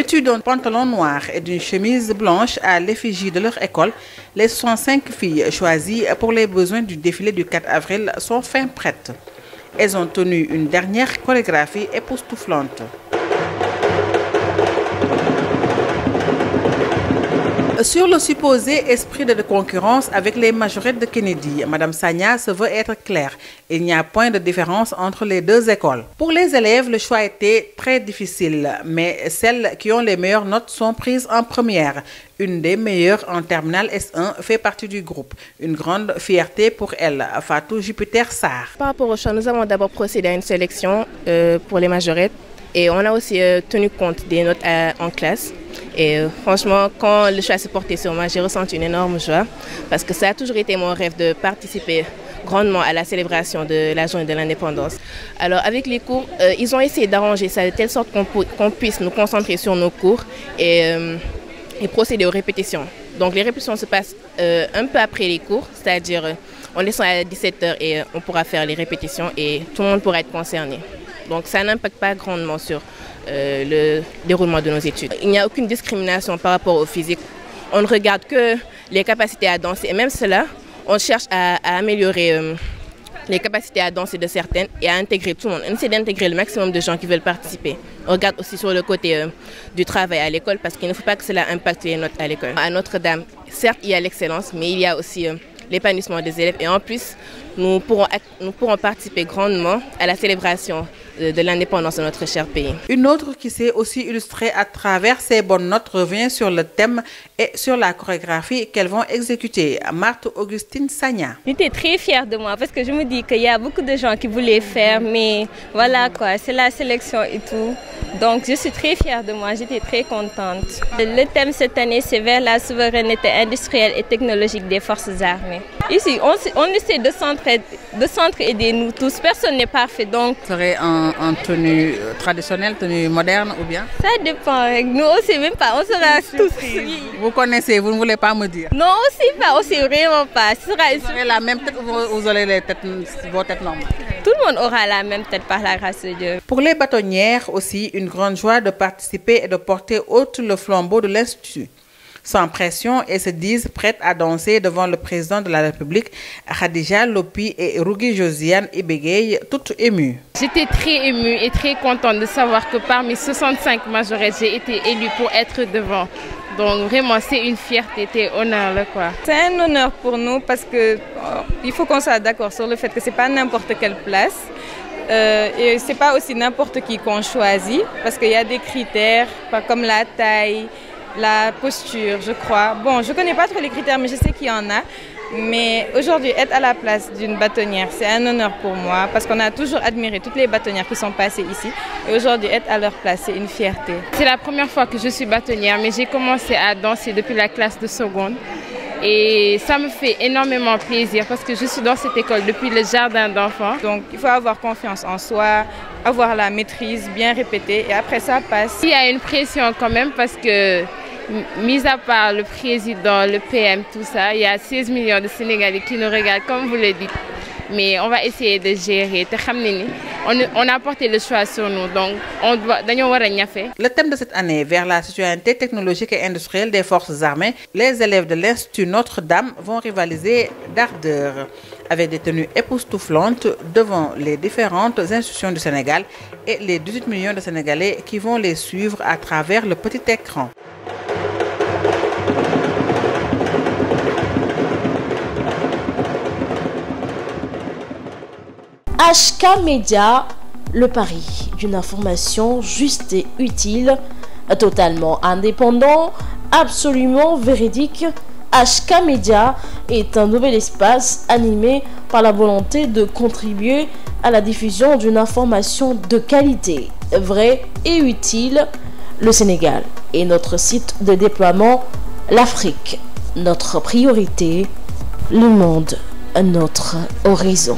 Vêtus d'un pantalon noir et d'une chemise blanche à l'effigie de leur école, les 65 filles choisies pour les besoins du défilé du 4 avril sont fin prêtes. Elles ont tenu une dernière chorégraphie époustouflante. Sur le supposé esprit de concurrence avec les majorettes de Kennedy, Mme Sagna se veut être claire. Il n'y a point de différence entre les deux écoles. Pour les élèves, le choix était très difficile, mais celles qui ont les meilleures notes sont prises en première. Une des meilleures en terminale S1 fait partie du groupe. Une grande fierté pour elle, Fatou Jupiter Sarr. Par rapport au choix, nous avons d'abord procédé à une sélection pour les majorettes et on a aussi tenu compte des notes en classe. Et franchement, quand le choix s'est porté sur moi, j'ai ressenti une énorme joie parce que ça a toujours été mon rêve de participer grandement à la célébration de la journée de l'indépendance. Alors avec les cours, ils ont essayé d'arranger ça de telle sorte qu'on puisse nous concentrer sur nos cours et procéder aux répétitions. Donc les répétitions se passent un peu après les cours, c'est-à-dire on descend à 17h et on pourra faire les répétitions et tout le monde pourra être concerné. Donc ça n'impacte pas grandement sur le déroulement de nos études. Il n'y a aucune discrimination par rapport au physique. On ne regarde que les capacités à danser et même cela, on cherche à améliorer les capacités à danser de certaines et à intégrer tout le monde. On essaie d'intégrer le maximum de gens qui veulent participer. On regarde aussi sur le côté du travail à l'école parce qu'il ne faut pas que cela impacte les notes à l'école. À Notre-Dame, certes, il y a l'excellence, mais il y a aussi l'épanouissement des élèves et en plus, nous pourrons participer grandement à la célébration de l'indépendance de notre cher pays. Une autre qui s'est aussi illustrée à travers ses bonnes notes revient sur le thème et sur la chorégraphie qu'elles vont exécuter. Marthe Augustine Sagna. J'étais très fière de moi parce que je me dis qu'il y a beaucoup de gens qui voulaient faire, mais voilà quoi, c'est la sélection et tout. Donc je suis très fière de moi, j'étais très contente. Le thème cette année, c'est vers la souveraineté industrielle et technologique des forces armées. Ici, on essaie de s'entraider nous tous, personne n'est parfait donc. Serait en tenue traditionnelle, tenue moderne ou bien? Ça dépend, nous aussi même pas, on sera tous. Vous connaissez, vous ne voulez pas me dire? Non, aussi pas, aussi vraiment pas. Vous aurez la même tête ou vous aurez vos têtes normales? Tout le monde aura la même tête par la grâce de Dieu. Pour les bâtonnières aussi, une grande joie de participer et de porter haut le flambeau de l'Institut. Sans pression et se disent prêtes à danser devant le président de la République, Khadija Lopi et Rougui Josiane Ibegay, toutes émues. J'étais très émue et très contente de savoir que parmi 65 majorettes, j'ai été élue pour être devant. Donc vraiment, c'est une fierté, c'est un honneur là quoi. C'est un honneur pour nous parce que il faut qu'on soit d'accord sur le fait que c'est pas n'importe quelle place. Et c'est pas aussi n'importe qui qu'on choisit parce qu'il y a des critères comme la taille, la posture, je crois. Bon, je connais pas trop les critères, mais je sais qu'il y en a. Mais aujourd'hui, être à la place d'une bâtonnière, c'est un honneur pour moi parce qu'on a toujours admiré toutes les bâtonnières qui sont passées ici. Et aujourd'hui, être à leur place, c'est une fierté. C'est la première fois que je suis bâtonnière, mais j'ai commencé à danser depuis la classe de seconde. Et ça me fait énormément plaisir parce que je suis dans cette école depuis le jardin d'enfants. Donc il faut avoir confiance en soi, avoir la maîtrise, bien répéter et après ça passe. Il y a une pression quand même parce que, mis à part le président, le PM, tout ça, il y a 16 millions de Sénégalais qui nous regardent comme vous le dites. Mais on va essayer de gérer. On a porté le choix sur nous, donc on doit. Le thème de cette année, vers la citoyenneté technologique et industrielle des forces armées, les élèves de l'Institut Notre-Dame vont rivaliser d'ardeur avec des tenues époustouflantes devant les différentes institutions du Sénégal et les 18 millions de Sénégalais qui vont les suivre à travers le petit écran. HK Média, le pari d'une information juste et utile, totalement indépendant, absolument véridique. HK Média est un nouvel espace animé par la volonté de contribuer à la diffusion d'une information de qualité, vraie et utile. Le Sénégal est notre site de déploiement, l'Afrique, notre priorité, le monde, notre horizon.